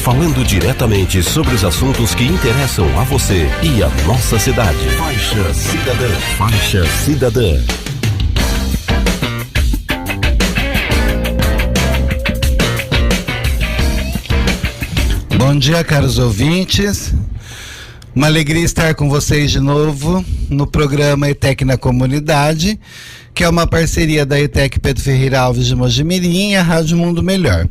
falando diretamente sobre os assuntos que interessam a você e a nossa cidade. Faixa Cidadã. Faixa Cidadã. Bom dia, caros ouvintes. Uma alegria estar com vocês de novo no programa ETEC na Comunidade, que é uma parceria da ETEC Pedro Ferreira Alves de Mojimirim e a Rádio Mundo Melhor.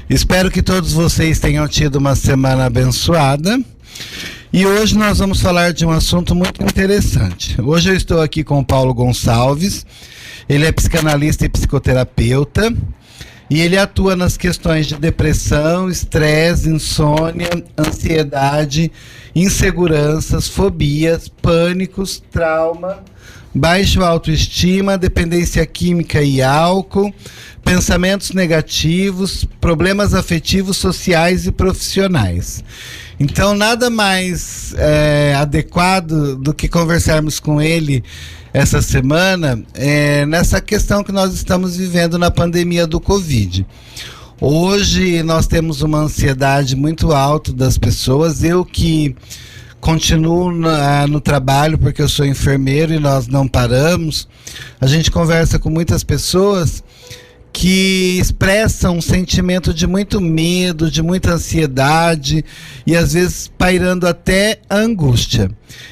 Espero que todos vocês tenham tido uma semana abençoada. E hoje nós vamos falar de um assunto muito interessante. Hoje eu estou aqui com o Paulo Gonçalves. Ele é psicanalista e psicoterapeuta. E ele atua nas questões de depressão, estresse, insônia, ansiedade, inseguranças, fobias, pânicos, trauma, baixa autoestima, dependência química e álcool, pensamentos negativos, problemas afetivos, sociais e profissionais. Então, nada mais adequado do que conversarmos com ele essa semana nessa questão que nós estamos vivendo na pandemia do Covid. Hoje nós temos uma ansiedade muito alta das pessoas. Eu que continuo no trabalho porque eu sou enfermeiro e nós não paramos. A gente conversa com muitas pessoas que expressam um sentimento de muito medo, de muita ansiedade e às vezes pairando até a angústia.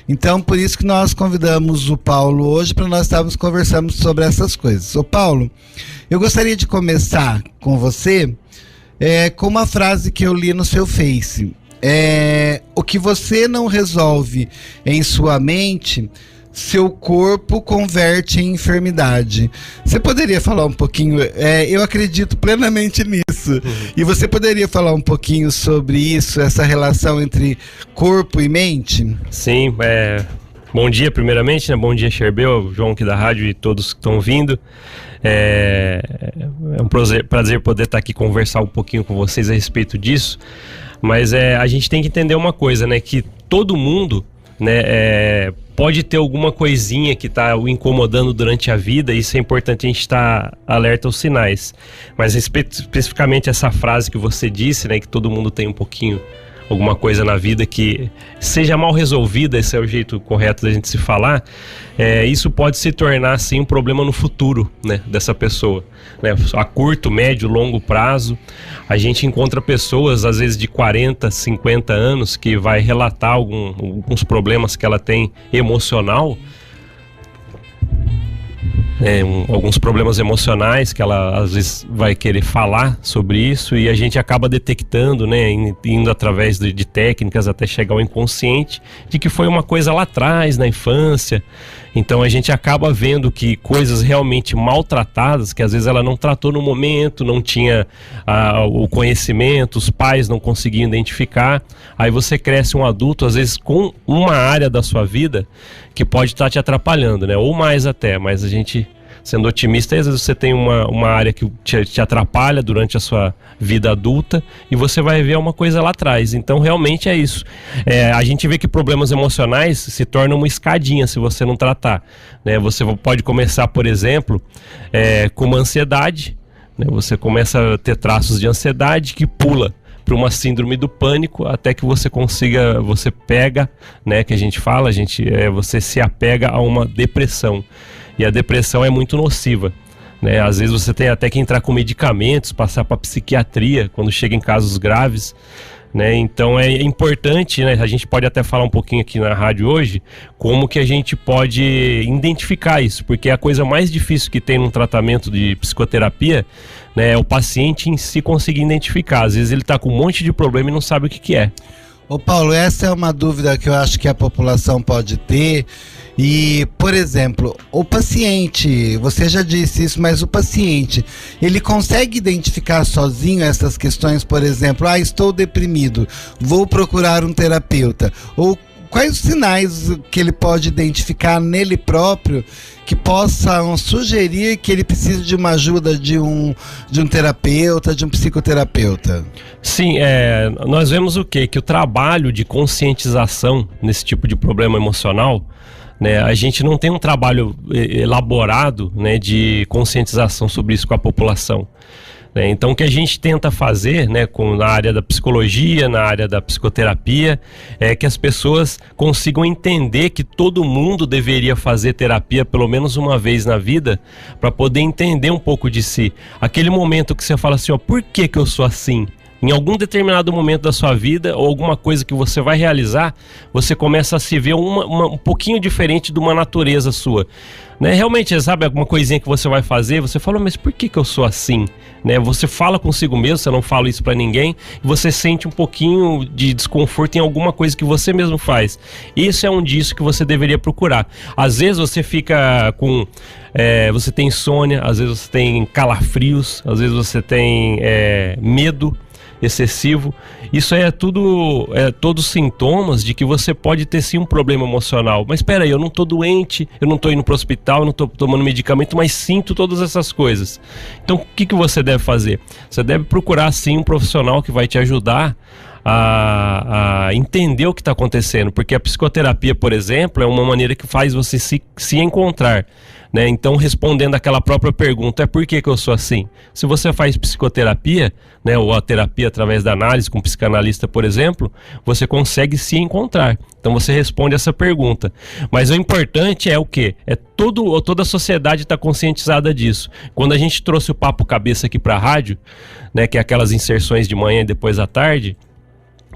Então, por isso que nós convidamos o Paulo hoje para nós estarmos conversando sobre essas coisas. Ô Paulo, eu gostaria de começar com você com uma frase que eu li no seu Face. O que você não resolve em sua mente, seu corpo converte em enfermidade. Você poderia falar um pouquinho, eu acredito plenamente nisso, e você poderia falar um pouquinho sobre isso, essa relação entre corpo e mente? Sim, bom dia primeiramente, né? Bom dia, Sherbel, João aqui da rádio e todos que estão vindo. É um prazer poder estar aqui conversar um pouquinho com vocês a respeito disso, mas a gente tem que entender uma coisa, né? Que todo mundo, né, pode ter alguma coisinha que está o incomodando durante a vida, e isso é importante a gente estar alerta aos sinais. Mas especificamente essa frase que você disse, né, que todo mundo tem um pouquinho, alguma coisa na vida que seja mal resolvida, esse é o jeito correto da gente se falar, isso pode se tornar assim um problema no futuro, né, dessa pessoa, né, a curto, médio, longo prazo. A gente encontra pessoas às vezes de 40, 50 anos que vai relatar alguns problemas que ela tem emocional, alguns problemas emocionais que ela às vezes vai querer falar sobre isso, e a gente acaba detectando, né, indo através de técnicas até chegar ao inconsciente, de que foi uma coisa lá atrás, na infância. Então a gente acaba vendo que coisas realmente maltratadas, que às vezes ela não tratou no momento, não tinha o conhecimento, os pais não conseguiam identificar. Aí você cresce um adulto, às vezes com uma área da sua vida que pode estar te atrapalhando, né? Ou mais até, mas a gente, sendo otimista, às vezes você tem uma área que te atrapalha durante a sua vida adulta e você vai ver uma coisa lá atrás. Então realmente é isso. A gente vê que problemas emocionais se tornam uma escadinha se você não tratar, né? Você pode começar, por exemplo, com uma ansiedade, né? Você começa a ter traços de ansiedade que pula para uma síndrome do pânico, até que você pega, né, que a gente fala, você se apega a uma depressão. E a depressão é muito nociva, né? Às vezes você tem até que entrar com medicamentos, passar para psiquiatria quando chega em casos graves, né? Então é importante, né? A gente pode até falar um pouquinho aqui na rádio hoje como que a gente pode identificar isso, porque a coisa mais difícil que tem num tratamento de psicoterapia, né, é o paciente em si conseguir identificar. Às vezes ele está com um monte de problema e não sabe o que é. Ô Paulo, essa é uma dúvida que eu acho que a população pode ter. E, por exemplo, o paciente, você já disse isso, mas o paciente, ele consegue identificar sozinho essas questões? Por exemplo, estou deprimido, vou procurar um terapeuta. Ou quais os sinais que ele pode identificar nele próprio que possam sugerir que ele precisa de uma ajuda de um terapeuta, de um psicoterapeuta? Sim, nós vemos o quê? Que o trabalho de conscientização nesse tipo de problema emocional, né, a gente não tem um trabalho elaborado, né, de conscientização sobre isso com a população. né? Então, o que a gente tenta fazer, né, na área da psicologia, na área da psicoterapia, é que as pessoas consigam entender que todo mundo deveria fazer terapia pelo menos uma vez na vida, para poder entender um pouco de si. Aquele momento que você fala assim, ó, por que que eu sou assim? Em algum determinado momento da sua vida, ou alguma coisa que você vai realizar, você começa a se ver um pouquinho diferente de uma natureza sua, né? Realmente, sabe, alguma coisinha que você vai fazer, você fala, mas por que que eu sou assim? Né? Você fala consigo mesmo, você não fala isso pra ninguém, e você sente um pouquinho de desconforto em alguma coisa que você mesmo faz. Isso é um disso que você deveria procurar. Às vezes você fica com... você tem insônia, às vezes você tem calafrios, às vezes você tem medo excessivo. Isso aí é tudo, todos sintomas de que você pode ter sim um problema emocional. Mas espera aí, eu não tô doente, eu não tô indo pro hospital, eu não tô tomando medicamento, mas sinto todas essas coisas. Então o que que você deve fazer? Você deve procurar sim um profissional que vai te ajudar a entender o que está acontecendo, porque a psicoterapia, por exemplo, é uma maneira que faz você se encontrar, né? Então, respondendo aquela própria pergunta, por que que eu sou assim? Se você faz psicoterapia, né, ou a terapia através da análise com um psicanalista, por exemplo, você consegue se encontrar. Então você responde essa pergunta. Mas o importante é o quê? Toda a sociedade está conscientizada disso. Quando a gente trouxe o Papo Cabeça aqui para a rádio, né, que é aquelas inserções de manhã e depois à tarde,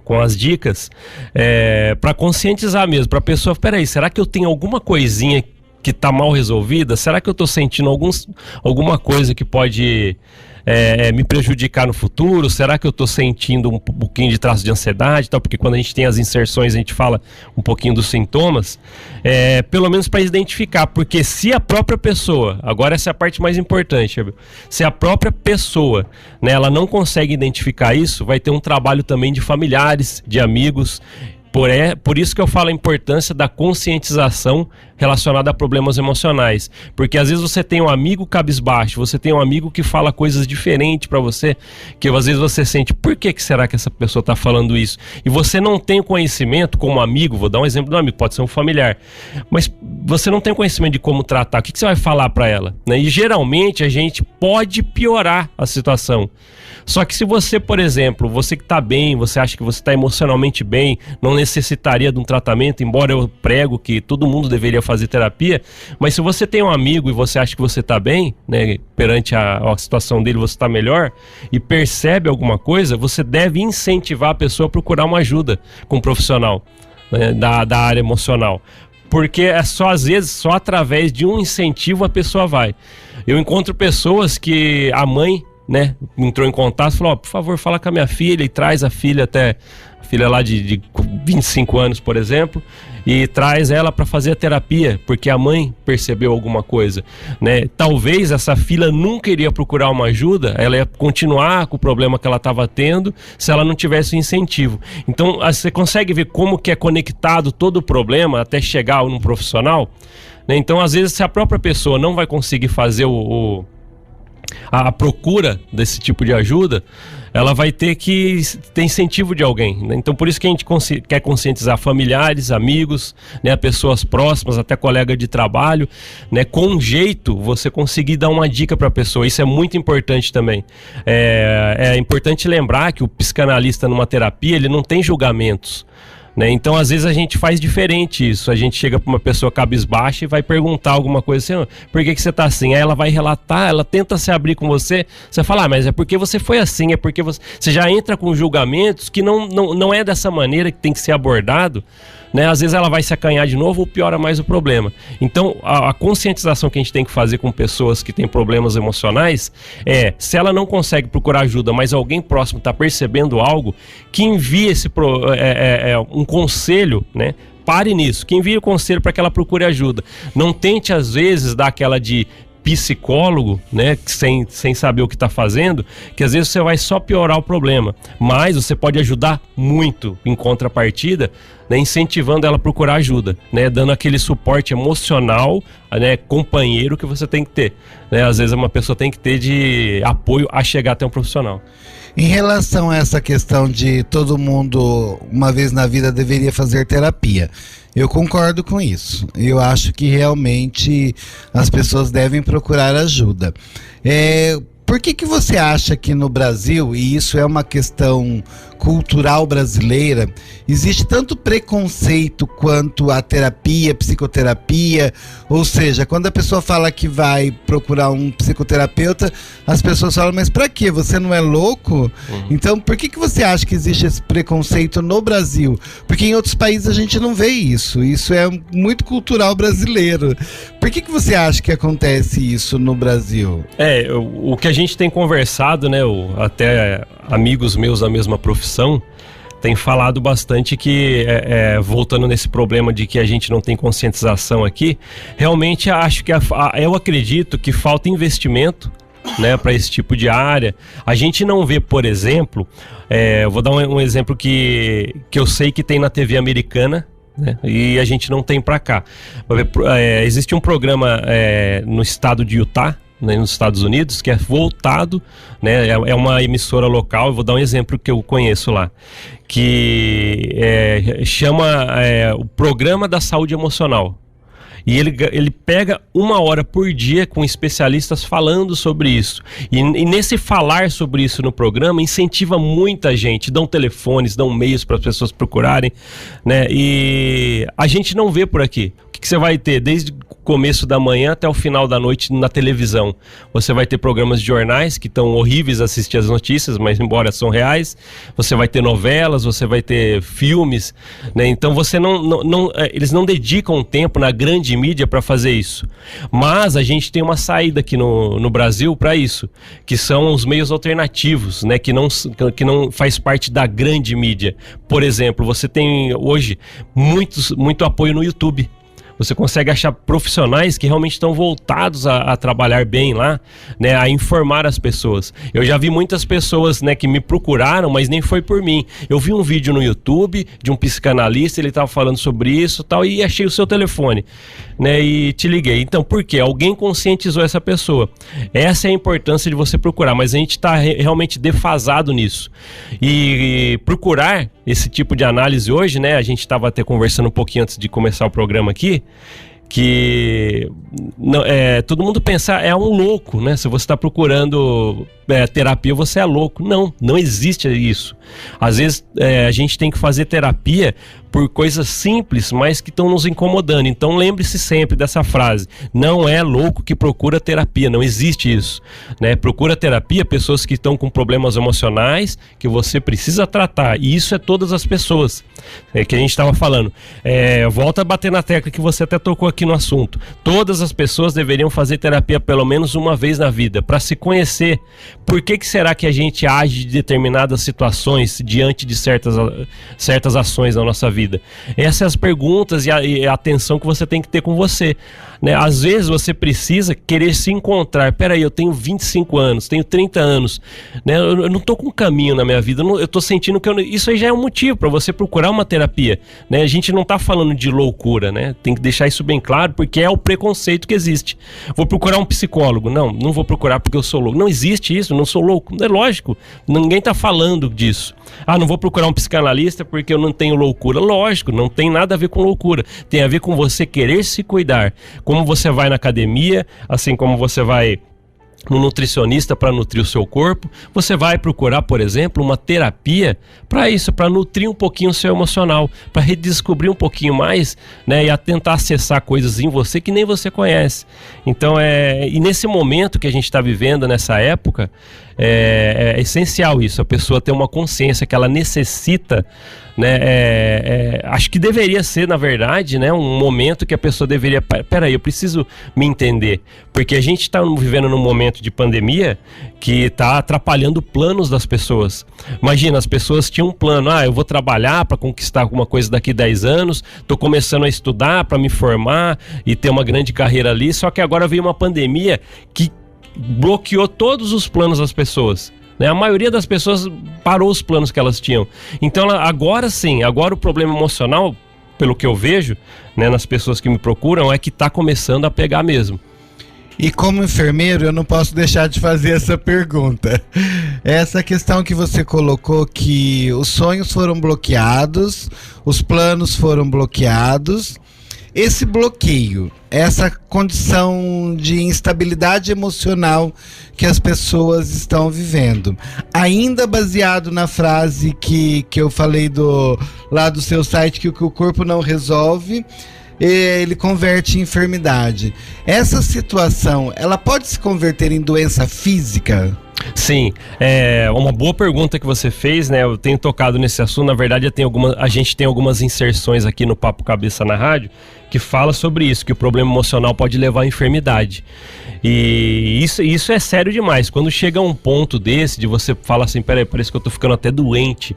com as dicas, para conscientizar mesmo, para a pessoa, peraí, será que eu tenho alguma coisinha que está mal resolvida? Será que eu estou sentindo alguma coisa que pode me prejudicar no futuro? Será que eu estou sentindo um pouquinho de traço de ansiedade e tal? Porque quando a gente tem as inserções, a gente fala um pouquinho dos sintomas, pelo menos para identificar, porque se a própria pessoa, agora essa é a parte mais importante, se a própria pessoa, né, ela não consegue identificar isso, vai ter um trabalho também de familiares, de amigos. Por isso que eu falo a importância da conscientização relacionada a problemas emocionais, porque às vezes você tem um amigo cabisbaixo, você tem um amigo que fala coisas diferentes para você, que às vezes você sente, por que será que essa pessoa está falando isso? E você não tem o conhecimento como amigo, vou dar um exemplo do amigo, pode ser um familiar, mas você não tem conhecimento de como tratar, o que você vai falar para ela, né? E geralmente a gente pode piorar a situação. Só que se você, por exemplo, você que está bem, você acha que você está emocionalmente bem, não necessitaria de um tratamento, embora eu prego que todo mundo deveria fazer terapia, mas se você tem um amigo e você acha que você está bem, né, perante a situação dele você está melhor, e percebe alguma coisa, você deve incentivar a pessoa a procurar uma ajuda com um profissional, né, da área emocional. Porque às vezes, só através de um incentivo a pessoa vai. Eu encontro pessoas que a mãe, né, entrou em contato e falou, por favor, fala com a minha filha, e traz a filha lá de 25 anos, por exemplo, e traz ela para fazer a terapia, porque a mãe percebeu alguma coisa, né? Talvez essa filha nunca iria procurar uma ajuda, ela ia continuar com o problema que ela estava tendo se ela não tivesse um incentivo. Então você consegue ver como que é conectado todo o problema até chegar num profissional, né? Então às vezes, se a própria pessoa não vai conseguir fazer a procura desse tipo de ajuda, ela vai ter que ter incentivo de alguém, né? Então por isso que a gente quer conscientizar familiares, amigos, né, pessoas próximas, até colega de trabalho, né, com um jeito você conseguir dar uma dica para a pessoa. Isso é muito importante também. É importante lembrar que o psicanalista numa terapia, ele não tem julgamentos, né? Então às vezes a gente faz diferente isso, a gente chega para uma pessoa cabisbaixa e vai perguntar alguma coisa assim, por que você tá assim? Aí ela vai relatar, ela tenta se abrir com você, você fala, mas é porque você foi assim, é porque você já entra com julgamentos que não é dessa maneira que tem que ser abordado, né? Às vezes ela vai se acanhar de novo ou piora mais o problema. Então a conscientização que a gente tem que fazer com pessoas que têm problemas emocionais se ela não consegue procurar ajuda, mas alguém próximo está percebendo algo, que envie um conselho, né? Pare nisso, que envie o conselho para que ela procure ajuda. Não tente às vezes dar aquela de psicólogo, né, sem saber o que está fazendo, que às vezes você vai só piorar o problema, mas você pode ajudar muito em contrapartida, né, incentivando ela a procurar ajuda, né, dando aquele suporte emocional, né, companheiro que você tem que ter, né, às vezes uma pessoa tem que ter de apoio a chegar até um profissional. Em relação a essa questão de todo mundo, uma vez na vida, deveria fazer terapia, eu concordo com isso. Eu acho que realmente as pessoas devem procurar ajuda. Por que você acha que no Brasil, e isso é uma questão cultural brasileira, existe tanto preconceito quanto a terapia, psicoterapia? Ou seja, quando a pessoa fala que vai procurar um psicoterapeuta, as pessoas falam, mas pra quê? Você não é louco? Então, por que você acha que existe esse preconceito no Brasil? Porque em outros países a gente não vê isso. Isso é muito cultural brasileiro. Por que você acha que acontece isso no Brasil? O que a gente tem conversado, né, até amigos meus da mesma profissão tem falado bastante que, voltando nesse problema de que a gente não tem conscientização aqui, realmente acho que eu acredito que falta investimento, né, para esse tipo de área. A gente não vê, por exemplo, vou dar um exemplo que eu sei que tem na TV americana, né, e a gente não tem para cá. Existe um programa no estado de Utah, né, nos Estados Unidos, que é voltado, né, é uma emissora local. Eu vou dar um exemplo que eu conheço lá, que chama o Programa da Saúde Emocional. E ele pega 1 hora por dia com especialistas falando sobre isso. E nesse falar sobre isso no programa, incentiva muita gente, dão telefones, dão meios para as pessoas procurarem, né? E a gente não vê por aqui. O que você vai ter desde o começo da manhã até o final da noite na televisão? Você vai ter programas de jornais que estão horríveis assistir as notícias, mas embora são reais. Você vai ter novelas, você vai ter filmes, né? Então você eles não dedicam tempo na grande mídia para fazer isso. Mas a gente tem uma saída aqui no Brasil para isso, que são os meios alternativos, né? Que não faz parte da grande mídia. Por exemplo, você tem hoje muito apoio no YouTube. Você consegue achar profissionais que realmente estão voltados a trabalhar bem lá, né, a informar as pessoas. Eu já vi muitas pessoas, né, que me procuraram, mas nem foi por mim. Eu vi um vídeo no YouTube de um psicanalista, ele estava falando sobre isso, tal, e achei o seu telefone, né, e te liguei. Então, por quê? Alguém conscientizou essa pessoa. Essa é a importância de você procurar, mas a gente está realmente defasado nisso. E procurar esse tipo de análise hoje, né, a gente estava até conversando um pouquinho antes de começar o programa aqui, que todo mundo pensa, é um louco, né? Se você está procurando terapia, você é louco. Não existe isso. Às vezes a gente tem que fazer terapia por coisas simples, mas que estão nos incomodando. Então lembre-se sempre dessa frase: não é louco que procura terapia, não existe isso, né? Procura terapia pessoas que estão com problemas emocionais que você precisa tratar, e isso é todas as pessoas, que a gente estava falando. Volta a bater na tecla que você até tocou aqui no assunto. Todas as pessoas deveriam fazer terapia pelo menos uma vez na vida, para se conhecer. Por que será que a gente age de determinadas situações diante de certas ações na nossa vida? Essas as perguntas e a atenção que você tem que ter com você, né? Às vezes você precisa querer se encontrar. Peraí, eu tenho 25 anos, tenho 30 anos, né? Eu não tô com um caminho na minha vida, eu tô sentindo que isso aí já é um motivo para você procurar uma terapia, né? A gente não tá falando de loucura, né? Tem que deixar isso bem claro, porque é o preconceito que existe. Vou procurar um psicólogo? Não vou procurar porque eu sou louco. Não existe isso, não sou louco. É lógico, ninguém tá falando disso. Não vou procurar um psicanalista porque eu não tenho loucura. Lógico, não tem nada a ver com loucura. Tem a ver com você querer se cuidar. Como você vai na academia, assim como você vai no nutricionista para nutrir o seu corpo, você vai procurar, por exemplo, uma terapia para isso, para nutrir um pouquinho o seu emocional, para redescobrir um pouquinho mais, né, e a tentar acessar coisas em você que nem você conhece. Então, e nesse momento que a gente está vivendo, nessa época, é essencial isso, a pessoa ter uma consciência que ela necessita, né, acho que deveria ser, na verdade, né, um momento que a pessoa deveria, peraí, eu preciso me entender, porque a gente está vivendo num momento de pandemia que está atrapalhando planos das pessoas. Imagina, as pessoas tinham um plano: eu vou trabalhar para conquistar alguma coisa daqui a 10 anos, estou começando a estudar para me formar e ter uma grande carreira ali, só que agora veio uma pandemia que bloqueou todos os planos das pessoas, né? A maioria das pessoas parou os planos que elas tinham. Então agora sim, agora o problema emocional, pelo que eu vejo, né, nas pessoas que me procuram, é que está começando a pegar mesmo. E como enfermeiro, eu não posso deixar de fazer essa pergunta. Essa questão que você colocou, que os sonhos foram bloqueados, os planos foram bloqueados, esse bloqueio, essa condição de instabilidade emocional que as pessoas estão vivendo, ainda baseado na frase que eu falei lá do seu site, que o que o corpo não resolve, ele converte em enfermidade. Essa situação, ela pode se converter em doença física? Sim, é uma boa pergunta que você fez, né? Eu tenho tocado nesse assunto. Na verdade, a gente tem algumas inserções aqui no Papo Cabeça na rádio que fala sobre isso, que o problema emocional pode levar à enfermidade. E isso é sério demais. Quando chega a um ponto desse, de você falar assim, peraí, parece que eu tô ficando até doente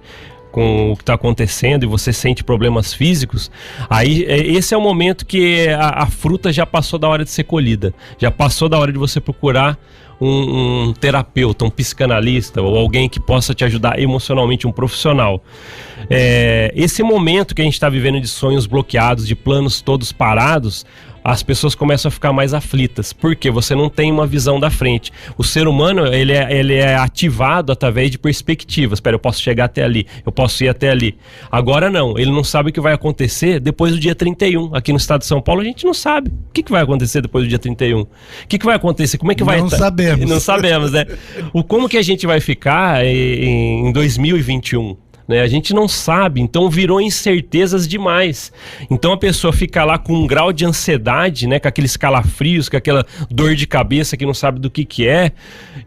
com o que está acontecendo, e você sente problemas físicos, aí esse é o momento que a fruta já passou da hora de ser colhida, já passou da hora de você procurar um terapeuta, um psicanalista ou alguém que possa te ajudar emocionalmente, um profissional. Esse momento que a gente está vivendo de sonhos bloqueados, de planos todos parados, as pessoas começam a ficar mais aflitas, porque você não tem uma visão da frente. O ser humano, ele é ativado através de perspectivas. Espera, eu posso chegar até ali, eu posso ir até ali. Agora não, ele não sabe o que vai acontecer depois do dia 31. Aqui no estado de São Paulo, a gente não sabe. O que vai acontecer depois do dia 31? O que vai acontecer? Como é que vai... Não sabemos. Não sabemos, né? Como que a gente vai ficar em 2021? Né? A gente não sabe, então virou incertezas demais. Então a pessoa fica lá com um grau de ansiedade, né? Com aqueles calafrios, com aquela dor de cabeça que não sabe do que é,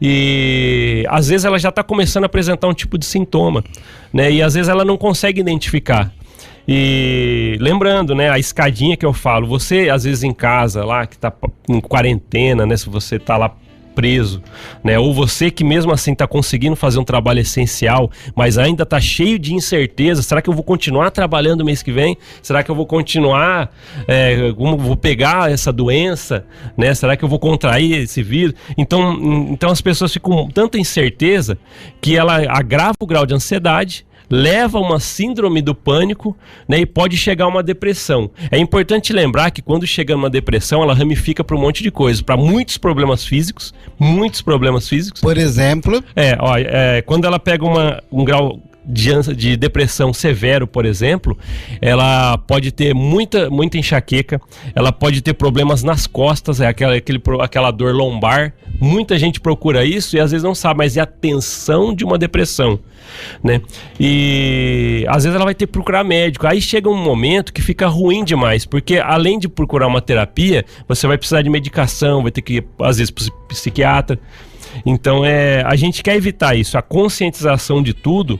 e às vezes ela já está começando a apresentar um tipo de sintoma, né? E às vezes ela não consegue identificar. E lembrando, né, a escadinha que eu falo, você às vezes em casa lá, que está em quarentena, né? Se você está lá preso, né? Ou você que mesmo assim está conseguindo fazer um trabalho essencial, mas ainda está cheio de incerteza. Será que eu vou continuar trabalhando mês que vem? Será que eu vou continuar, vou pegar essa doença, né? Será que eu vou contrair esse vírus? Então as pessoas ficam com tanta incerteza que ela agrava o grau de ansiedade, leva a uma síndrome do pânico, né, e pode chegar a uma depressão. É importante lembrar que quando chega uma depressão, ela ramifica para um monte de coisas, para muitos problemas físicos. Por exemplo? Quando ela pega um grau de depressão severo, por exemplo, ela pode ter muita enxaqueca, ela pode ter problemas nas costas, aquela dor lombar. Muita gente procura isso e às vezes não sabe, mas é a tensão de uma depressão, né? E às vezes ela vai ter que procurar médico. Aí chega um momento que fica ruim demais, porque além de procurar uma terapia, você vai precisar de medicação, vai ter que ir, às vezes, para o psiquiatra. Então a gente quer evitar isso, a conscientização de tudo,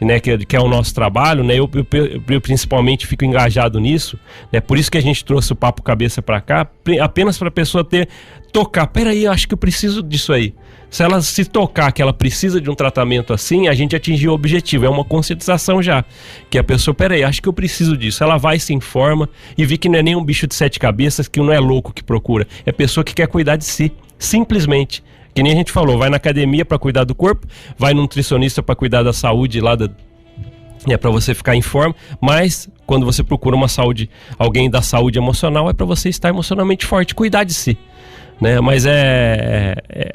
né, que é o nosso trabalho, né? Eu principalmente fico engajado nisso, né? Por isso que a gente trouxe o Papo Cabeça para cá, apenas para a pessoa tocar, peraí, eu acho que eu preciso disso aí. Se ela se tocar que ela precisa de um tratamento assim, a gente atingiu o objetivo, é uma conscientização já, que a pessoa, peraí, acho que eu preciso disso. Ela vai, se informa e vê que não é nem um bicho de 7 cabeças, que não é louco que procura, é pessoa que quer cuidar de si, simplesmente. Que nem a gente falou, vai na academia para cuidar do corpo, vai no nutricionista para cuidar da saúde lá, para você ficar em forma, mas quando você procura alguém da saúde emocional, é para você estar emocionalmente forte, cuidar de si, né? Mas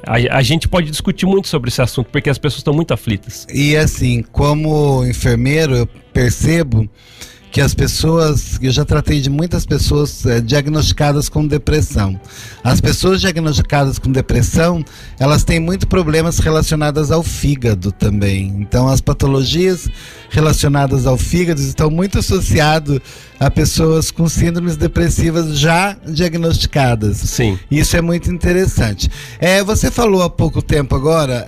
a gente pode discutir muito sobre esse assunto, porque as pessoas estão muito aflitas. E assim, como enfermeiro, eu percebo que eu já tratei de muitas pessoas diagnosticadas com depressão. As pessoas diagnosticadas com depressão, elas têm muitos problemas relacionados ao fígado também. Então as patologias relacionadas ao fígado estão muito associadas a pessoas com síndromes depressivas já diagnosticadas. Sim. Isso é muito interessante. Você falou há pouco tempo agora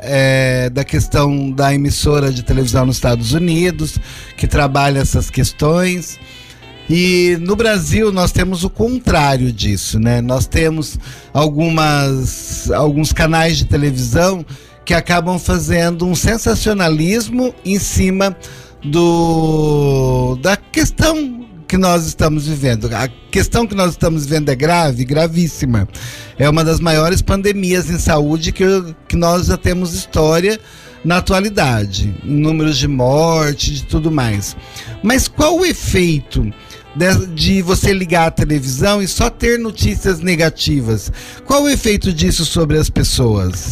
da questão da emissora de televisão nos Estados Unidos, que trabalha essas questões. E no Brasil nós temos o contrário disso, né? Nós temos alguns canais de televisão que acabam fazendo um sensacionalismo em cima da questão que nós estamos vivendo. A questão que nós estamos vivendo é gravíssima. É uma das maiores pandemias em saúde que nós já temos história na atualidade, em números de morte, de tudo mais. Mas qual o efeito de você ligar a televisão e só ter notícias negativas? Qual o efeito disso sobre as pessoas?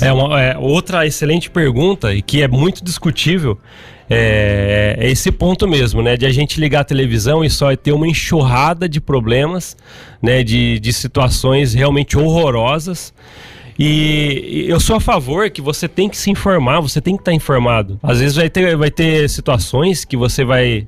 Outra excelente pergunta, e que é muito discutível, é esse ponto mesmo, né? De a gente ligar a televisão e só ter uma enxurrada de problemas, né? De situações realmente horrorosas. E eu sou a favor que você tem que se informar, você tem que estar informado. Às vezes vai ter situações que você vai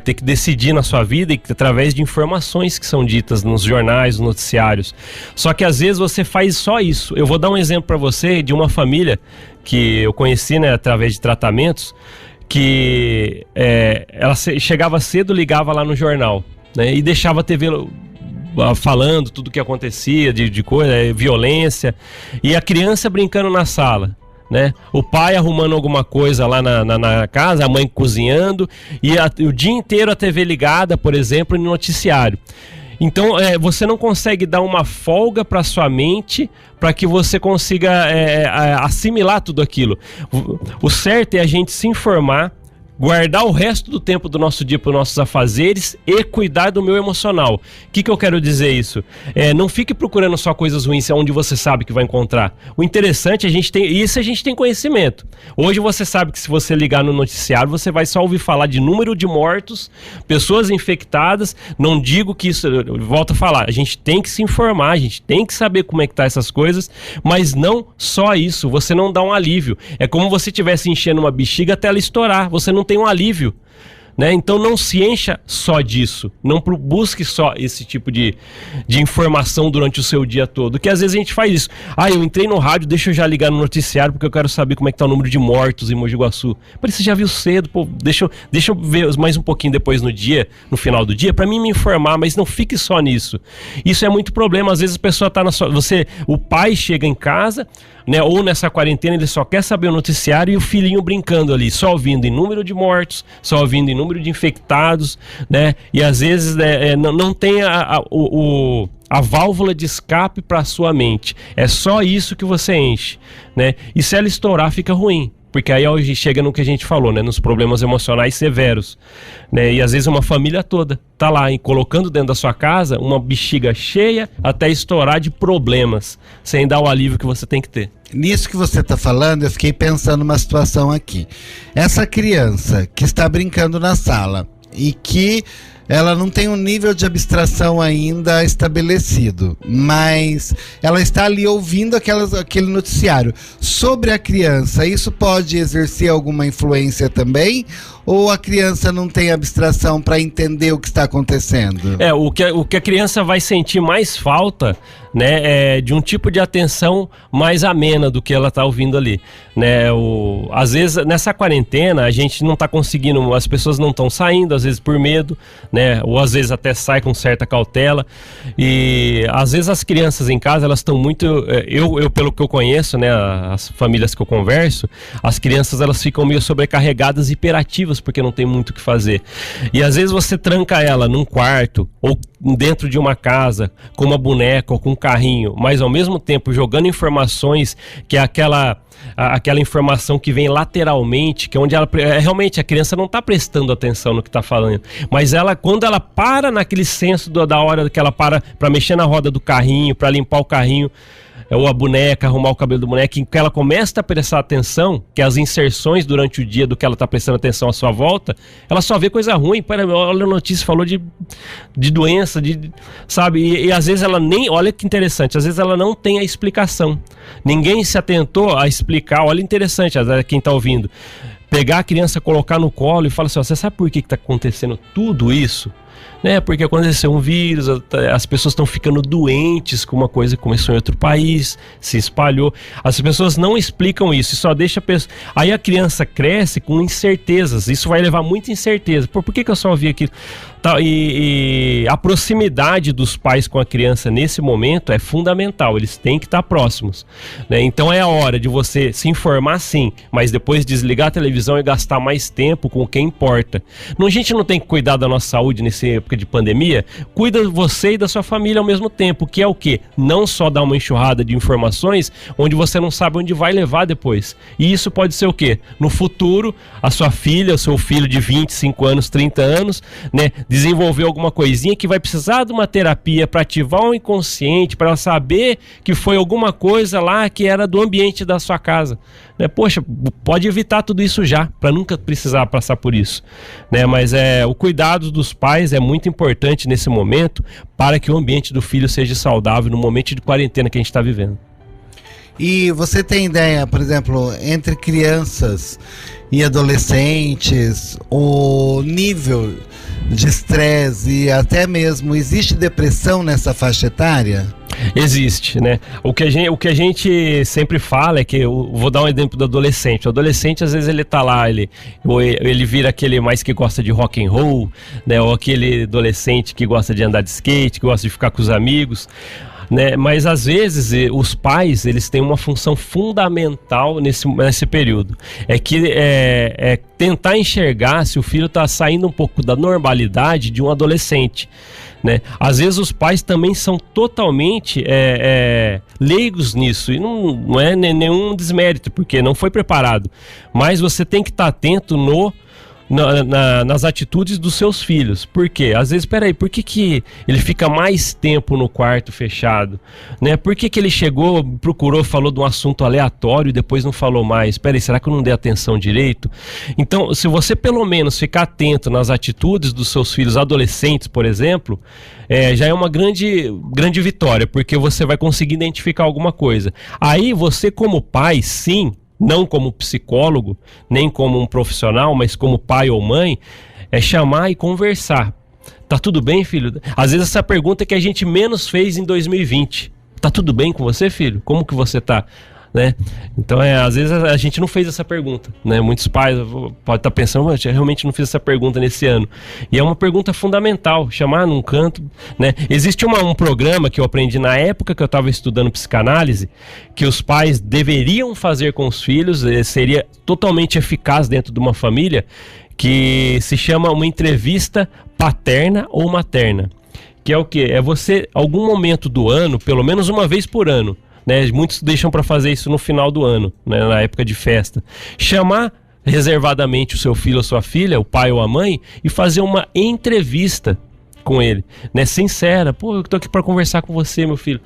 ter que decidir na sua vida e através de informações que são ditas nos jornais, nos noticiários. Só que às vezes você faz só isso. Eu vou dar um exemplo para você de uma família que eu conheci, né, através de tratamentos, que ela chegava cedo, ligava lá no jornal, né, e deixava a TV falando tudo que acontecia, de coisa, violência, e a criança brincando na sala, né? O pai arrumando alguma coisa lá na casa, a mãe cozinhando, e o dia inteiro a TV ligada, por exemplo, no noticiário. Então você não consegue dar uma folga para sua mente para que você consiga assimilar tudo aquilo. O certo é a gente se informar, guardar o resto do tempo do nosso dia para os nossos afazeres e cuidar do meu emocional. O que eu quero dizer isso? Não fique procurando só coisas ruins onde você sabe que vai encontrar. O interessante, a gente tem conhecimento. Hoje você sabe que se você ligar no noticiário, você vai só ouvir falar de número de mortos, pessoas infectadas. Não digo que isso, eu volto a falar, a gente tem que se informar, a gente tem que saber como é que tá essas coisas, mas não só isso, você não dá um alívio. É como você estivesse enchendo uma bexiga até ela estourar, você não tem um alívio, né? Então não se encha só disso, não busque só esse tipo de informação durante o seu dia todo, que às vezes a gente faz isso. Eu entrei no rádio, deixa eu já ligar no noticiário porque eu quero saber como é que tá o número de mortos em Mogi Guaçu. Mas você já viu cedo, pô, deixa eu ver mais um pouquinho depois no final do dia, para mim me informar, mas não fique só nisso. Isso é muito problema, às vezes a pessoa tá o pai chega em casa, né, ou nessa quarentena ele só quer saber o noticiário e o filhinho brincando ali, só ouvindo em número de mortos, só ouvindo em número de infectados, né, e às vezes não tem a válvula de escape para a sua mente. É só isso que você enche, né, e se ela estourar fica ruim. Porque aí hoje chega no que a gente falou, né? Nos problemas emocionais severos, né? E às vezes uma família toda tá lá colocando dentro da sua casa uma bexiga cheia até estourar de problemas, sem dar o alívio que você tem que ter. Nisso que você está falando, eu fiquei pensando numa situação aqui. Essa criança que está brincando na sala e que ela não tem um nível de abstração ainda estabelecido, mas ela está ali ouvindo aquele noticiário. Sobre a criança, isso pode exercer alguma influência também? Ou a criança não tem abstração para entender o que está acontecendo? O que a criança vai sentir mais falta, né, de um tipo de atenção mais amena do que ela está ouvindo ali, né? Às vezes nessa quarentena a gente não está conseguindo, as pessoas não estão saindo, às vezes por medo, né? Ou às vezes até sai com certa cautela, e às vezes as crianças em casa, elas estão muito, eu pelo que eu conheço, né, as famílias que eu converso, as crianças elas ficam meio sobrecarregadas, hiperativas, porque não tem muito o que fazer. E às vezes você tranca ela num quarto ou dentro de uma casa com uma boneca ou com um carrinho, mas ao mesmo tempo jogando informações que é aquela informação que vem lateralmente, que é onde ela realmente a criança não está prestando atenção no que está falando, mas quando ela para naquele senso da hora que ela para mexer na roda do carrinho, para limpar o carrinho ou a boneca, arrumar o cabelo do boneco, que ela começa a prestar atenção, que as inserções durante o dia do que ela está prestando atenção à sua volta, ela só vê coisa ruim. Olha a notícia, falou de doença, sabe? E às vezes ela nem, olha que interessante, às vezes ela não tem a explicação. Ninguém se atentou a explicar, olha interessante, quem está ouvindo. Pegar a criança, colocar no colo e falar assim, você sabe por que está acontecendo tudo isso? Né? Porque aconteceu um vírus, as pessoas estão ficando doentes com uma coisa que começou em outro país, se espalhou. As pessoas não explicam isso, só deixa a pessoa... Aí a criança cresce com incertezas, isso vai levar muita incerteza. Por que eu só ouvi aquilo? E a proximidade dos pais com a criança nesse momento é fundamental, eles têm que estar próximos, né? Então é a hora de você se informar, sim, mas depois desligar a televisão e gastar mais tempo com o que importa. A gente não tem que cuidar da nossa saúde nesse nessa época de pandemia, cuida você e da sua família ao mesmo tempo, que é o quê? Não só dar uma enxurrada de informações onde você não sabe onde vai levar depois. E isso pode ser o quê? No futuro, a sua filha, o seu filho de 25 anos, 30 anos, né, desenvolver alguma coisinha que vai precisar de uma terapia para ativar o inconsciente, para ela saber que foi alguma coisa lá que era do ambiente da sua casa. Né? Poxa, pode evitar tudo isso já, para nunca precisar passar por isso. Né? Mas o cuidado dos pais é muito importante nesse momento para que o ambiente do filho seja saudável no momento de quarentena que a gente está vivendo. E você tem ideia, por exemplo, entre crianças e adolescentes, o nível de estresse e até mesmo existe depressão nessa faixa etária? Existe, né? O que a gente sempre fala é que, eu vou dar um exemplo do adolescente. O adolescente, às vezes, ele tá lá, ele vira aquele mais que gosta de rock and roll, né? Ou aquele adolescente que gosta de andar de skate, que gosta de ficar com os amigos, né? Mas às vezes os pais, eles têm uma função fundamental nesse período, é tentar enxergar se o filho está saindo um pouco da normalidade de um adolescente, né? Às vezes os pais também são totalmente leigos nisso, e não é nenhum desmérito, porque não foi preparado, mas você tem que estar atento nas atitudes dos seus filhos. Por quê? Às vezes, peraí, por que ele fica mais tempo no quarto fechado? Né? Por que ele chegou, procurou, falou de um assunto aleatório e depois não falou mais? Peraí, será que eu não dei atenção direito? Então, se você pelo menos ficar atento nas atitudes dos seus filhos adolescentes, por exemplo, já é uma grande vitória, porque você vai conseguir identificar alguma coisa. Aí você, como pai, sim, não como psicólogo, nem como um profissional, mas como pai ou mãe, chamar e conversar. Tá tudo bem, filho? Às vezes essa pergunta é que a gente menos fez em 2020. Tá tudo bem com você, filho? Como que você tá? Né? Então, às vezes a gente não fez essa pergunta, né? Muitos pais podem estar pensando, eu realmente não fiz essa pergunta nesse ano. E é uma pergunta fundamental, chamar num canto, né? Existe um programa que eu aprendi na época que eu estava estudando psicanálise, que os pais deveriam fazer com os filhos, seria totalmente eficaz dentro de uma família, que se chama uma entrevista paterna ou materna. Que é o quê? É você, algum momento do ano, pelo menos uma vez por ano, né, muitos deixam para fazer isso no final do ano, né, na época de festa, chamar reservadamente o seu filho ou sua filha, o pai ou a mãe, e fazer uma entrevista com ele, né, sincera. Pô, eu tô aqui para conversar com você, meu filho.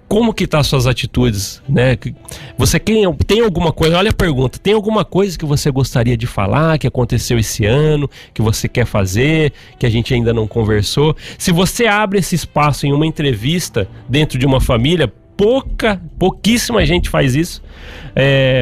Como que tá as suas atitudes, né? Você tem alguma coisa, olha a pergunta, tem alguma coisa que você gostaria de falar, que aconteceu esse ano, que você quer fazer, que a gente ainda não conversou? Se você abre esse espaço em uma entrevista dentro de uma família, pouquíssima gente faz isso,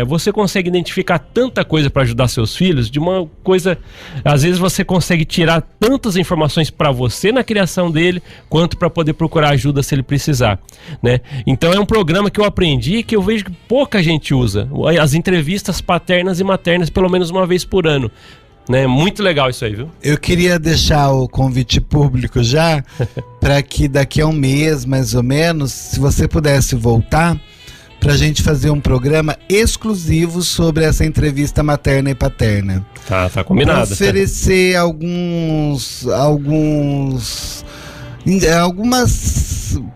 você consegue identificar tanta coisa para ajudar seus filhos, de uma coisa, às vezes você consegue tirar tantas informações para você na criação dele, quanto para poder procurar ajuda se ele precisar, né? Então é um programa que eu aprendi, que eu vejo que pouca gente usa, as entrevistas paternas e maternas pelo menos uma vez por ano. Né? Muito legal isso aí, viu? Eu queria deixar o convite público já para que daqui a um mês, mais ou menos, se você pudesse voltar para a gente fazer um programa exclusivo sobre essa entrevista materna e paterna. Tá combinado. Pra oferecer algumas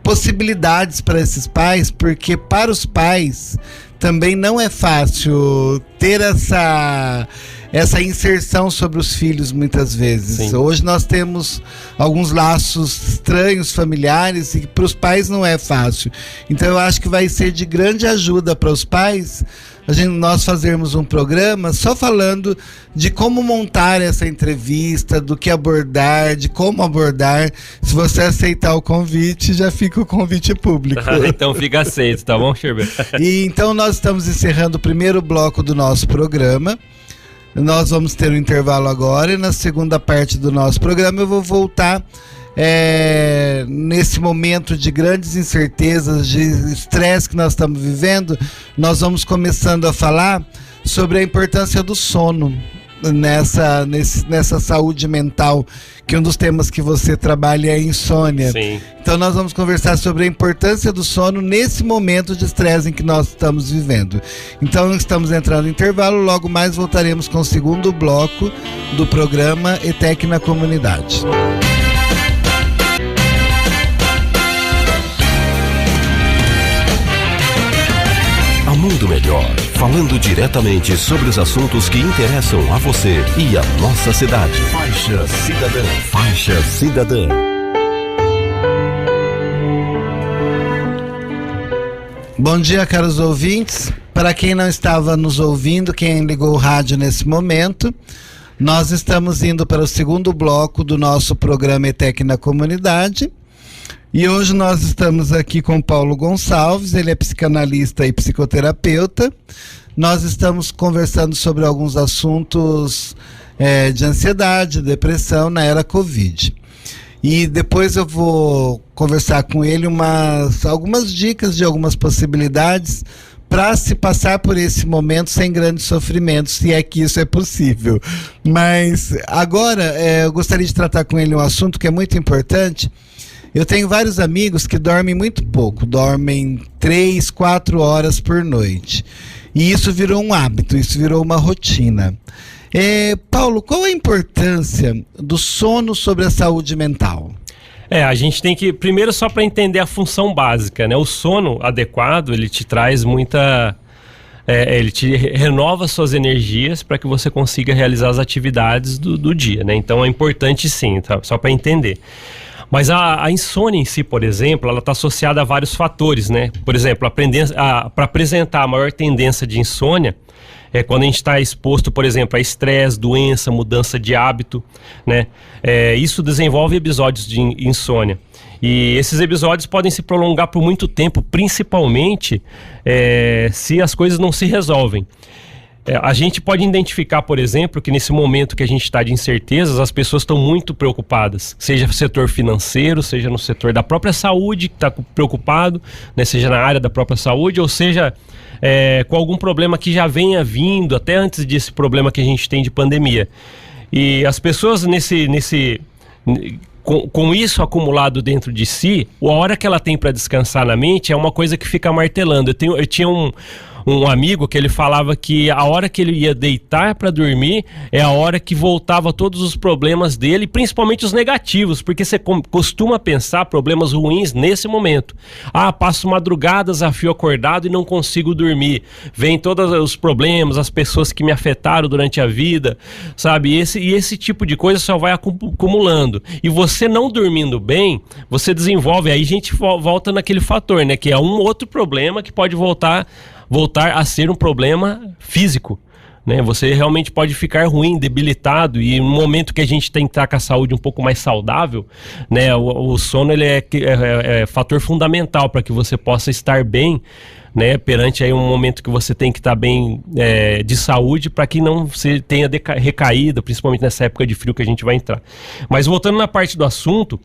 possibilidades para esses pais, porque para os pais também não é fácil ter essa inserção sobre os filhos muitas vezes. Sim. Hoje nós temos alguns laços estranhos, familiares, e para os pais não é fácil. Então eu acho que vai ser de grande ajuda para os pais nós fazermos um programa só falando de como montar essa entrevista, do que abordar, de como abordar. Se você aceitar o convite, já fica o convite público. Então fica aceito, tá bom, Sherbet? E então nós estamos encerrando o primeiro bloco do nosso programa. Nós vamos ter um intervalo agora e na segunda parte do nosso programa eu vou voltar nesse momento de grandes incertezas, de estresse que nós estamos vivendo. Nós vamos começando a falar sobre a importância do sono nessa saúde mental, que um dos temas que você trabalha é a insônia. Sim. Então nós vamos conversar sobre a importância do sono nesse momento de estresse em que nós estamos vivendo. Então estamos entrando em intervalo, logo mais voltaremos com o segundo bloco do programa ETEC na Comunidade. muito melhor, falando diretamente sobre os assuntos que interessam a você e a nossa cidade. Faixa Cidadã. Faixa Cidadã. Bom dia, caros ouvintes. Para quem não estava nos ouvindo, quem ligou o rádio nesse momento, nós estamos indo para o segundo bloco do nosso programa ETEC na Comunidade. E hoje nós estamos aqui com Paulo Gonçalves, ele é psicanalista e psicoterapeuta. Nós estamos conversando sobre alguns assuntos de ansiedade, depressão na era Covid. E depois eu vou conversar com ele algumas dicas de algumas possibilidades para se passar por esse momento sem grandes sofrimentos, se é que isso é possível. Mas agora eu gostaria de tratar com ele um assunto que é muito importante. Eu tenho vários amigos que dormem muito pouco, dormem 3, 4 horas por noite. E isso virou um hábito, isso virou uma rotina. Paulo, qual a importância do sono sobre a saúde mental? A gente tem que, primeiro, só para entender a função básica, né? O sono adequado, ele te traz ele te renova suas energias para que você consiga realizar as atividades do dia, né? Então é importante sim, tá? Só para entender. Mas a insônia em si, por exemplo, ela está associada a vários fatores, né? Por exemplo, para apresentar a maior tendência de insônia, quando a gente está exposto, por exemplo, a estresse, doença, mudança de hábito, né? Isso desenvolve episódios de insônia. E esses episódios podem se prolongar por muito tempo, principalmente se as coisas não se resolvem. A gente pode identificar, por exemplo, que nesse momento que a gente está de incertezas, as pessoas estão muito preocupadas, seja no setor financeiro, seja no setor da própria saúde, que está preocupado, né, seja na área da própria saúde, ou seja com algum problema que já venha vindo, até antes desse problema que a gente tem de pandemia. E as pessoas com isso acumulado dentro de si, a hora que ela tem para descansar na mente é uma coisa que fica martelando. Eu tinha um amigo que ele falava que a hora que ele ia deitar para dormir é a hora que voltava todos os problemas dele, principalmente os negativos, porque você costuma pensar problemas ruins nesse momento. Passo madrugadas a fio acordado e não consigo dormir. Vem todos os problemas, as pessoas que me afetaram durante a vida, sabe? E esse tipo de coisa só vai acumulando. E você não dormindo bem, você desenvolve, aí a gente volta naquele fator, né? Que é um outro problema que pode voltar a ser um problema físico, né? Você realmente pode ficar ruim, debilitado, e no momento que a gente tem que estar com a saúde um pouco mais saudável, né? O sono ele é fator fundamental para que você possa estar bem, né? Perante aí um momento que você tem que estar bem de saúde, para que não se tenha recaída, principalmente nessa época de frio que a gente vai entrar. Mas voltando na parte do assunto,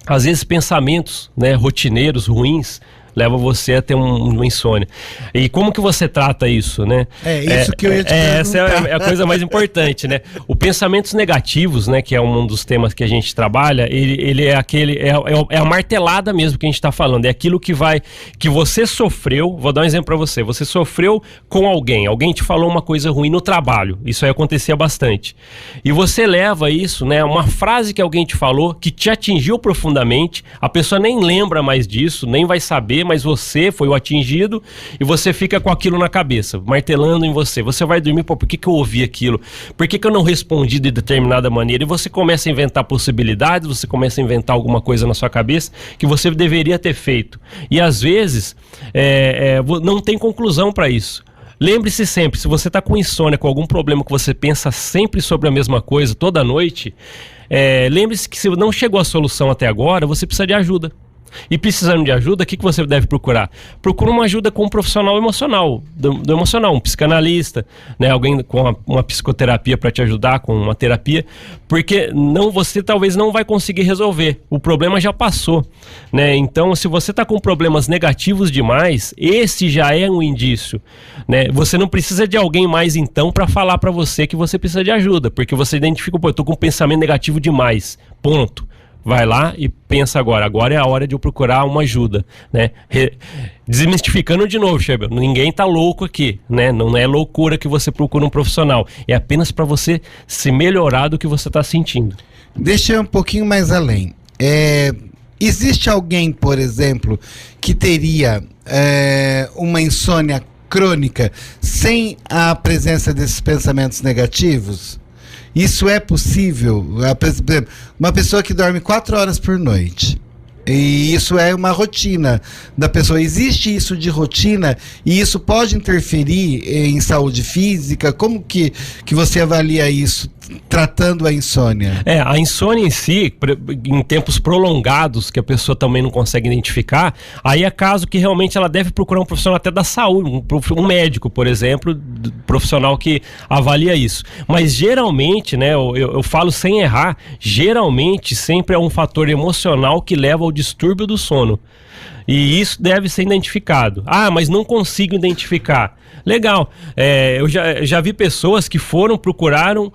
às vezes pensamentos, né, rotineiros, ruins, leva você a ter uma insônia. E como que você trata isso, né? Isso que eu ia te perguntar. Essa é a coisa mais importante, né? Os pensamentos negativos, né, que é um dos temas que a gente trabalha, ele é a martelada mesmo que a gente está falando. É aquilo que você sofreu. Vou dar um exemplo para você. Você sofreu com alguém te falou uma coisa ruim no trabalho. Isso aí acontecia bastante. E você leva isso, né, uma frase que alguém te falou, que te atingiu profundamente, a pessoa nem lembra mais disso, nem vai saber, mas você foi o atingido e você fica com aquilo na cabeça, martelando em você. Você vai dormir, por que eu ouvi aquilo? Por que eu não respondi de determinada maneira? E você começa a inventar possibilidades, você começa a inventar alguma coisa na sua cabeça que você deveria ter feito. E às vezes não tem conclusão para isso. Lembre-se sempre, se você está com insônia, com algum problema que você pensa sempre sobre a mesma coisa toda noite, lembre-se que se não chegou a solução até agora, você precisa de ajuda. E precisando de ajuda, o que você deve procurar? Procura uma ajuda com um profissional emocional, do emocional, um psicanalista, né? Alguém com uma psicoterapia para te ajudar, com uma terapia, porque você talvez não vai conseguir resolver. O problema já passou, né? Então, se você está com problemas negativos demais, esse já é um indício, né? Você não precisa de alguém mais então para falar para você que você precisa de ajuda, porque você identifica, eu estou com um pensamento negativo demais, ponto. Vai lá e pensa agora é a hora de eu procurar uma ajuda, né? Desmistificando de novo, Chebel, ninguém tá louco aqui, né? Não é loucura que você procura um profissional, é apenas para você se melhorar do que você tá sentindo. Deixa eu um pouquinho mais além. Existe alguém, por exemplo, que teria uma insônia crônica sem a presença desses pensamentos negativos? Isso é possível? Por exemplo, uma pessoa que dorme 4 horas por noite, e isso é uma rotina da pessoa. Existe isso de rotina e isso pode interferir em saúde física? Como que você avalia isso, tratando a insônia? A insônia em si, em tempos prolongados, que a pessoa também não consegue identificar, aí é caso que realmente ela deve procurar um profissional até da saúde, um médico, por exemplo, profissional que avalia isso. Mas geralmente, né, eu falo sem errar, geralmente sempre é um fator emocional que leva ao distúrbio do sono. E isso deve ser identificado. Mas não consigo identificar. Legal. Eu já vi pessoas que procuraram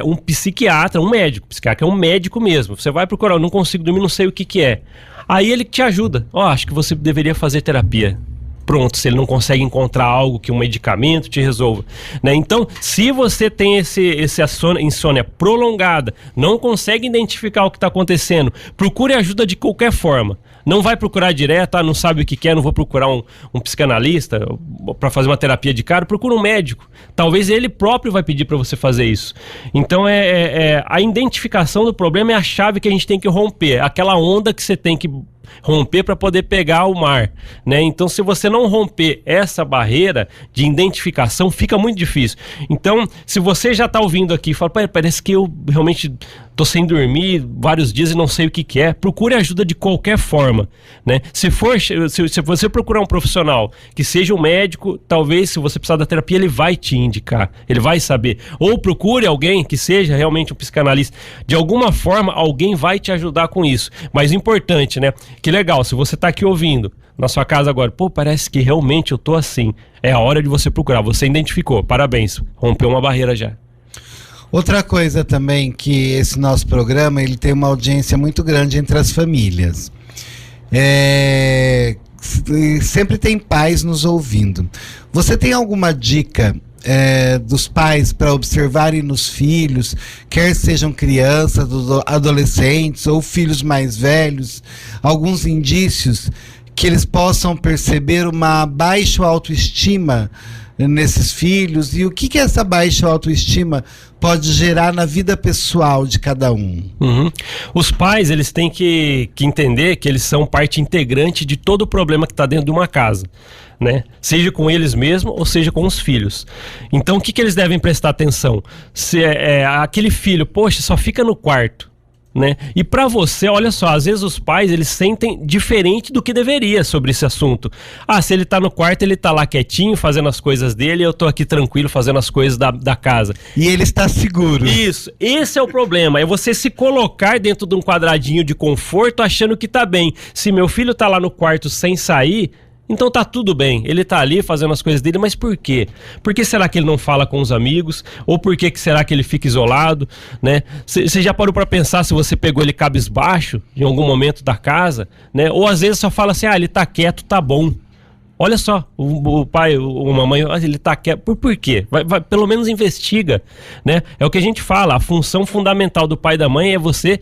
um psiquiatra, um médico. Psiquiatra é um médico mesmo. Você vai procurar, eu não consigo dormir, não sei o que é. Aí ele te ajuda. Acho que você deveria fazer terapia. Pronto, se ele não consegue encontrar algo que um medicamento te resolva, né? Então, se você tem esse insônia prolongada, não consegue identificar o que está acontecendo, procure ajuda de qualquer forma. Não vai procurar direto, não sabe o que quer, não vou procurar um psicanalista para fazer uma terapia de cara, procura um médico. Talvez ele próprio vai pedir para você fazer isso. Então, a identificação do problema é a chave que a gente tem que romper, aquela onda que você tem que romper para poder pegar o mar, né? Então, se você não romper essa barreira de identificação, fica muito difícil. Então, se você já está ouvindo aqui e fala, parece que eu realmente tô sem dormir vários dias e não sei o que é, procure ajuda de qualquer forma, né? Se você procurar um profissional que seja um médico, talvez, se você precisar da terapia, ele vai te indicar, ele vai saber. Ou procure alguém que seja realmente um psicanalista. De alguma forma, alguém vai te ajudar com isso. Mas importante, né? Que legal, se você tá aqui ouvindo na sua casa agora, parece que realmente eu tô assim. É a hora de você procurar, você identificou, parabéns, rompeu uma barreira já. Outra coisa também, que esse nosso programa, ele tem uma audiência muito grande entre as famílias. Sempre tem pais nos ouvindo. Você tem alguma dica dos pais para observarem nos filhos, quer sejam crianças, adolescentes ou filhos mais velhos, alguns indícios que eles possam perceber uma baixa autoestima nesses filhos, e o que essa baixa autoestima pode gerar na vida pessoal de cada um? Os pais, eles têm que entender que eles são parte integrante de todo o problema que está dentro de uma casa, né? Seja com eles mesmos ou seja com os filhos. Então, o que eles devem prestar atenção? Se aquele filho, só fica no quarto, né? E pra você, olha só, às vezes os pais, eles sentem diferente do que deveria sobre esse assunto. Se ele tá no quarto, ele tá lá quietinho, fazendo as coisas dele, e eu tô aqui tranquilo, fazendo as coisas da casa. E ele está seguro. Isso, esse é o problema, é você se colocar dentro de um quadradinho de conforto, achando que tá bem. Se meu filho tá lá no quarto sem sair, então tá tudo bem, ele tá ali fazendo as coisas dele, mas por quê? Por que será que ele não fala com os amigos? Ou por que será que ele fica isolado, né? Você já parou pra pensar se você pegou ele cabisbaixo em algum momento da casa, né? Ou às vezes só fala assim, ele tá quieto, tá bom. Olha só, o pai, a mamãe, ele tá quieto. Por quê? Vai, pelo menos investiga, né? É o que a gente fala, a função fundamental do pai e da mãe é você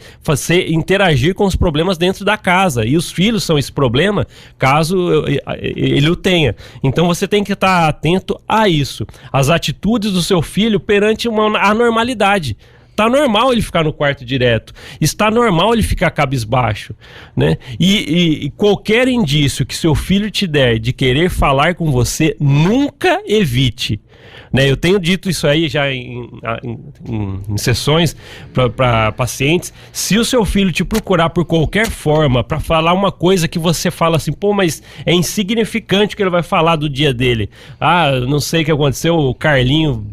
interagir com os problemas dentro da casa. E os filhos são esse problema, caso ele o tenha. Então você tem que estar atento a isso. As atitudes do seu filho perante uma anormalidade. Está normal ele ficar no quarto direto, está normal ele ficar cabisbaixo, né? E qualquer indício que seu filho te der de querer falar com você, nunca evite, né? Eu tenho dito isso aí já em sessões para pacientes. Se o seu filho te procurar por qualquer forma para falar uma coisa que você fala assim, mas é insignificante o que ele vai falar do dia dele, não sei o que aconteceu, o Carlinho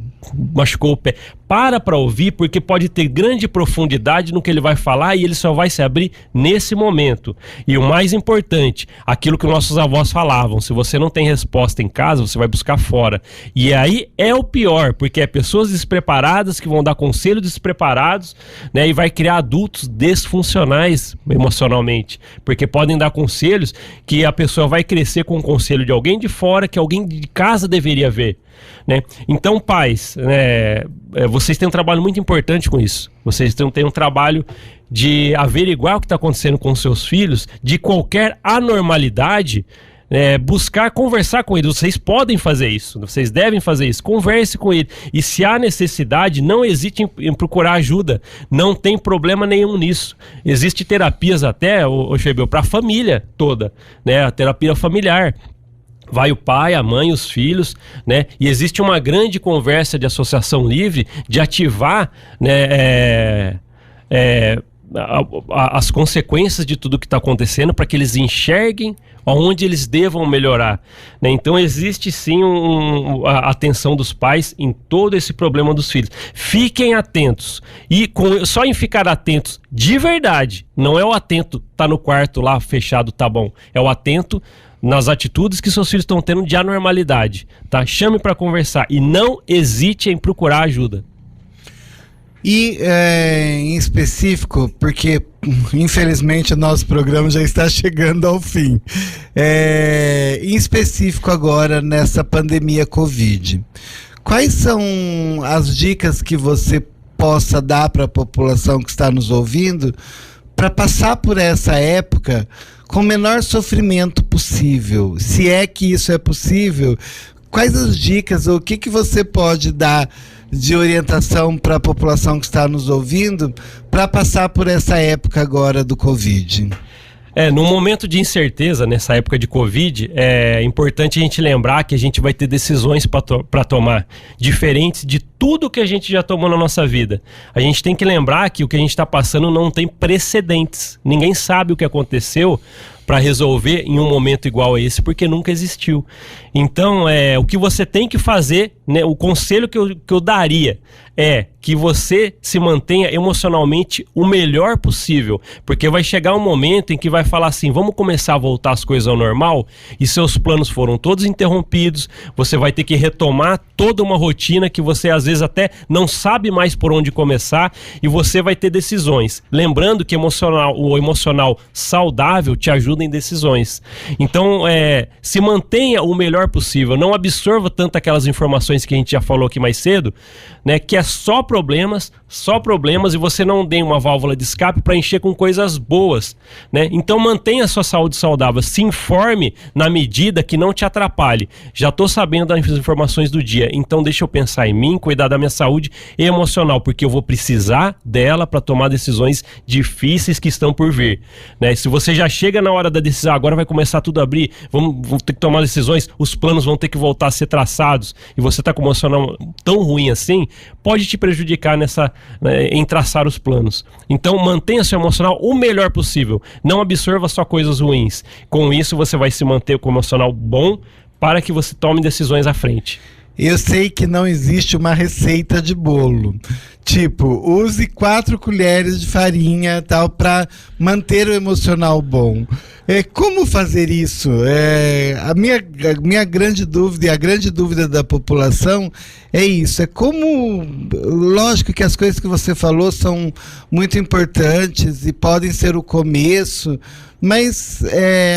machucou o pé. Para ouvir, porque pode ter grande profundidade no que ele vai falar e ele só vai se abrir nesse momento. E o mais importante, aquilo que nossos avós falavam, se você não tem resposta em casa, você vai buscar fora. E aí é o pior, porque é pessoas despreparadas que vão dar conselhos despreparados, né, e vai criar adultos desfuncionais emocionalmente, porque podem dar conselhos que a pessoa vai crescer com o conselho de alguém de fora, que alguém de casa deveria ver, né? Então, pais, vocês têm um trabalho muito importante com isso. Vocês têm um trabalho de averiguar o que está acontecendo com seus filhos, de qualquer anormalidade, buscar conversar com ele. Vocês podem fazer isso, vocês devem fazer isso, converse com ele, e se há necessidade, não hesite em procurar ajuda, não tem problema nenhum nisso. Existem terapias até, Chebel, para a família toda, né? A terapia familiar. Vai o pai, a mãe, os filhos, né? E existe uma grande conversa de associação livre de ativar, né, as consequências de tudo que está acontecendo para que eles enxerguem onde eles devam melhorar, né? Então existe sim a atenção dos pais em todo esse problema dos filhos. Fiquem atentos, e só em ficar atentos de verdade, não é o atento tá no quarto lá fechado, tá bom, é o atento nas atitudes que seus filhos estão tendo de anormalidade, tá? Chame para conversar e não hesite em procurar ajuda. E em específico, porque infelizmente o nosso programa já está chegando ao fim, em específico agora nessa pandemia Covid, quais são as dicas que você possa dar para a população que está nos ouvindo para passar por essa época com o menor sofrimento possível? Se é que isso é possível, quais as dicas, ou o que você pode dar de orientação para a população que está nos ouvindo para passar por essa época agora do Covid? No momento de incerteza, nessa época de Covid, é importante a gente lembrar que a gente vai ter decisões para tomar, diferentes de tudo que a gente já tomou na nossa vida. A gente tem que lembrar que o que a gente está passando não tem precedentes. Ninguém sabe o que aconteceu para resolver em um momento igual a esse, porque nunca existiu. Então, o que você tem que fazer, né, o conselho que eu daria é que você se mantenha emocionalmente o melhor possível, porque vai chegar um momento em que vai falar assim, vamos começar a voltar as coisas ao normal, e seus planos foram todos interrompidos, você vai ter que retomar toda uma rotina que você às vezes até não sabe mais por onde começar, e você vai ter decisões. Lembrando que o emocional saudável te ajuda em decisões. Então, se mantenha o melhor possível, não absorva tanto aquelas informações que a gente já falou aqui mais cedo, né, que é só problemas, e você não tem uma válvula de escape para encher com coisas boas, né? Então mantenha a sua saúde saudável, se informe na medida que não te atrapalhe. Já estou sabendo das informações do dia, então deixa eu pensar em mim, cuidar da minha saúde emocional, porque eu vou precisar dela para tomar decisões difíceis que estão por vir, né? Se você já chega na hora da decisão, agora vai começar tudo a abrir, vamos ter que tomar decisões, os planos vão ter que voltar a ser traçados, e você está com o emocional tão ruim assim, pode te prejudicar em traçar os planos. Então mantenha seu emocional o melhor possível, não absorva só coisas ruins. Com isso você vai se manter com o emocional bom para que você tome decisões à frente. Eu sei que não existe uma receita de bolo. Tipo, use 4 colheres de farinha tal para manter o emocional bom. Como fazer isso? A minha grande dúvida, e a grande dúvida da população é isso. Lógico que as coisas que você falou são muito importantes e podem ser o começo, mas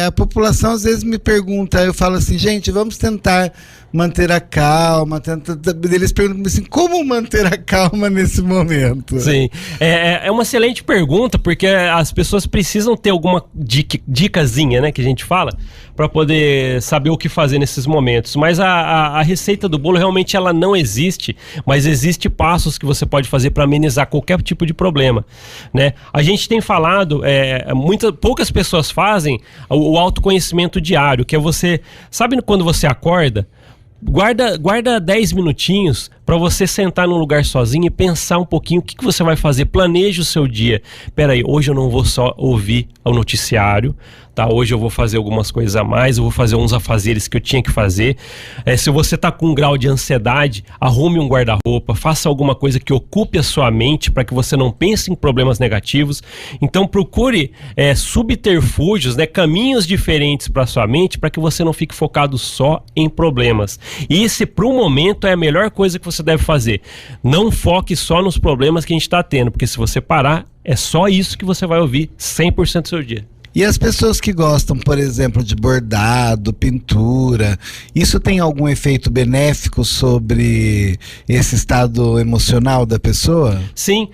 a população às vezes me pergunta, eu falo assim, gente, vamos tentar manter a calma, eles perguntam assim, como manter a calma nesse momento? Sim, é uma excelente pergunta, porque as pessoas precisam ter alguma dicasinha, né, que a gente fala, para poder saber o que fazer nesses momentos. Mas a receita do bolo realmente ela não existe, mas existe passos que você pode fazer para amenizar qualquer tipo de problema, né? A gente tem falado, poucas pessoas fazem o autoconhecimento diário, que é você, sabe quando você acorda? Guarda 10 minutinhos para você sentar num lugar sozinho e pensar um pouquinho o que você vai fazer, planeje o seu dia. Peraí, hoje eu não vou só ouvir o noticiário, tá? Hoje eu vou fazer algumas coisas a mais, eu vou fazer uns afazeres que eu tinha que fazer. Se você tá com um grau de ansiedade, arrume um guarda-roupa, faça alguma coisa que ocupe a sua mente para que você não pense em problemas negativos. Então procure subterfúgios, né, caminhos diferentes para sua mente, para que você não fique focado só em problemas. E esse, para o momento, é a melhor coisa que você deve fazer. Não foque só nos problemas que a gente está tendo, porque se você parar, é só isso que você vai ouvir 100% do seu dia. E as pessoas que gostam, por exemplo, de bordado, pintura, isso tem algum efeito benéfico sobre esse estado emocional da pessoa? Sim,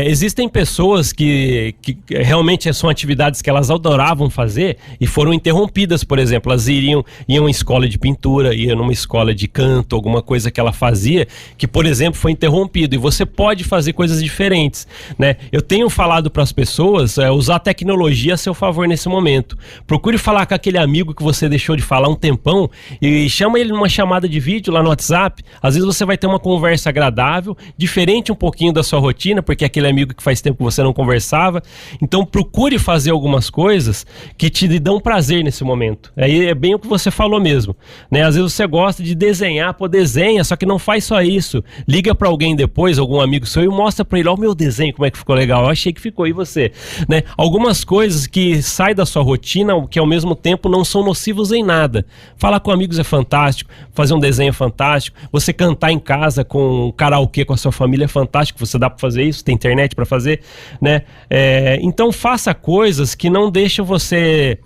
existem pessoas que realmente são atividades que elas adoravam fazer e foram interrompidas, por exemplo, elas iam em escola de pintura, iam numa escola de canto, alguma coisa que ela fazia, que, por exemplo, foi interrompido, e você pode fazer coisas diferentes, né? Eu tenho falado para as pessoas usar a tecnologia a seu favor nesse momento. Procure falar com aquele amigo que você deixou de falar um tempão e chama ele numa chamada de vídeo lá no WhatsApp. Às vezes você vai ter uma conversa agradável, diferente um pouquinho da sua rotina, porque é aquele amigo que faz tempo que você não conversava. Então procure fazer algumas coisas que te dão prazer nesse momento. Aí é bem o que você falou mesmo, né? Às vezes você gosta de desenhar, pô, desenha, só que não faz só isso. Liga para alguém depois, algum amigo seu, e mostra para ele, ó, o meu desenho, como é que ficou legal. Eu achei que ficou, e você? Né? Algumas coisas que saem da sua rotina, que ao mesmo tempo não são nocivos em nada. Falar com amigos é fantástico, fazer um desenho é fantástico, você cantar em casa com um karaokê com a sua família é fantástico, você dá para fazer isso, tem internet para fazer, né? Então faça coisas que não deixam você...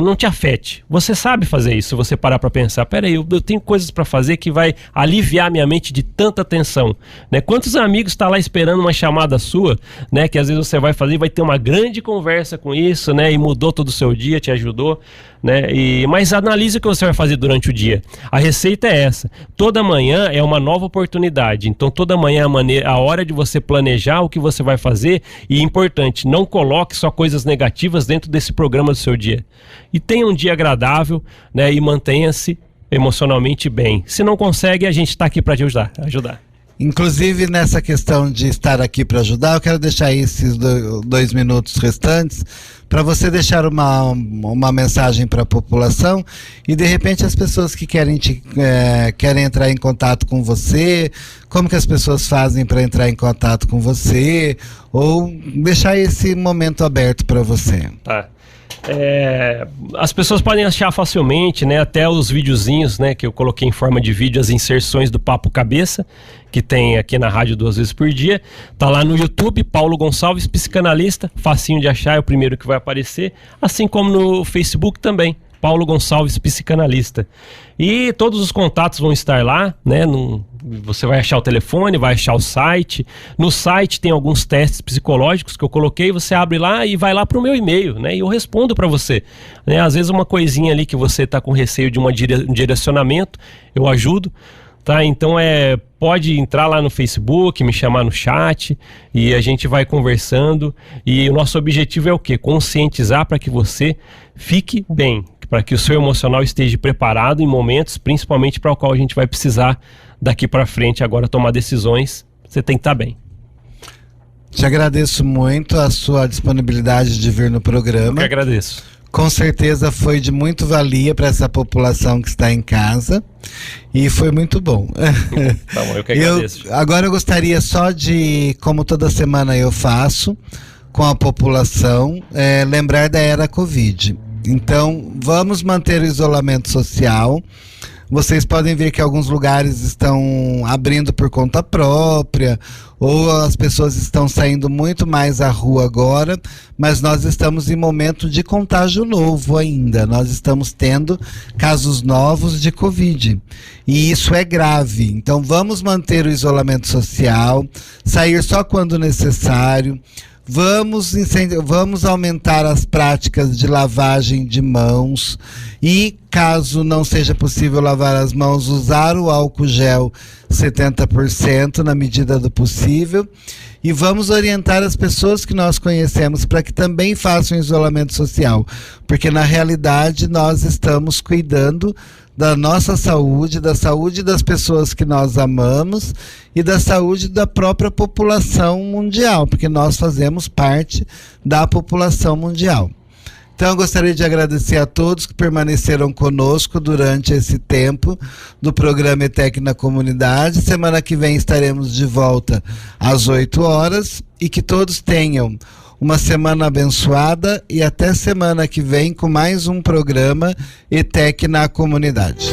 não te afete. Você sabe fazer isso, se você parar para pensar, peraí, eu tenho coisas para fazer que vai aliviar minha mente de tanta tensão, né? Quantos amigos estão lá esperando uma chamada sua, né? Que às vezes você vai fazer e vai ter uma grande conversa com isso, né? E mudou todo o seu dia, te ajudou, né? Mas analise o que você vai fazer durante o dia. A receita é essa: toda manhã é uma nova oportunidade, então toda manhã é a hora de você planejar o que você vai fazer, e importante, não coloque só coisas negativas dentro desse programa do seu dia. E tenha um dia agradável, né? E mantenha-se emocionalmente bem. Se não consegue, a gente está aqui para te ajudar. Inclusive, nessa questão de estar aqui para ajudar, eu quero deixar esses 2 minutos restantes para você deixar uma mensagem para a população, e de repente as pessoas que querem entrar em contato com você, como que as pessoas fazem para entrar em contato com você, ou deixar esse momento aberto para você. Tá. As pessoas podem achar facilmente, né, até os videozinhos, né, que eu coloquei em forma de vídeo, as inserções do Papo Cabeça, que tem aqui na rádio 2 vezes por dia. Tá lá no YouTube, Paulo Gonçalves, psicanalista, facinho de achar, é o primeiro que vai aparecer, assim como no Facebook também, Paulo Gonçalves, psicanalista. E todos os contatos vão estar lá, né? Você vai achar o telefone, vai achar o site. No site tem alguns testes psicológicos que eu coloquei, você abre lá e vai lá para o meu e-mail, né? E eu respondo para você, né? Às vezes uma coisinha ali que você está com receio de um direcionamento, eu ajudo, tá? Então pode entrar lá no Facebook, me chamar no chat e a gente vai conversando. E o nosso objetivo é o quê? Conscientizar para que você fique bem, para que o seu emocional esteja preparado em momentos, principalmente para o qual a gente vai precisar daqui para frente agora tomar decisões. Você tem que estar bem. Te agradeço muito a sua disponibilidade de vir no programa. Eu que agradeço. Com certeza foi de muito valia para essa população que está em casa, e foi muito bom. Tá bom, eu que agradeço. Agora eu gostaria só de, como toda semana eu faço com a população, lembrar da era Covid. Então, vamos manter o isolamento social. Vocês podem ver que alguns lugares estão abrindo por conta própria, ou as pessoas estão saindo muito mais à rua agora, mas nós estamos em momento de contágio novo ainda. Nós estamos tendo casos novos de Covid, e isso é grave. Então vamos manter o isolamento social, sair só quando necessário. Vamos aumentar as práticas de lavagem de mãos, e caso não seja possível lavar as mãos, usar o álcool gel 70% na medida do possível, e vamos orientar as pessoas que nós conhecemos para que também façam isolamento social, porque na realidade nós estamos cuidando da nossa saúde, da saúde das pessoas que nós amamos e da saúde da própria população mundial, porque nós fazemos parte da população mundial. Então eu gostaria de agradecer a todos que permaneceram conosco durante esse tempo do programa ETEC na Comunidade. Semana que vem estaremos de volta às 8 horas, e que todos tenham uma semana abençoada, e até semana que vem com mais um programa ETEC na Comunidade.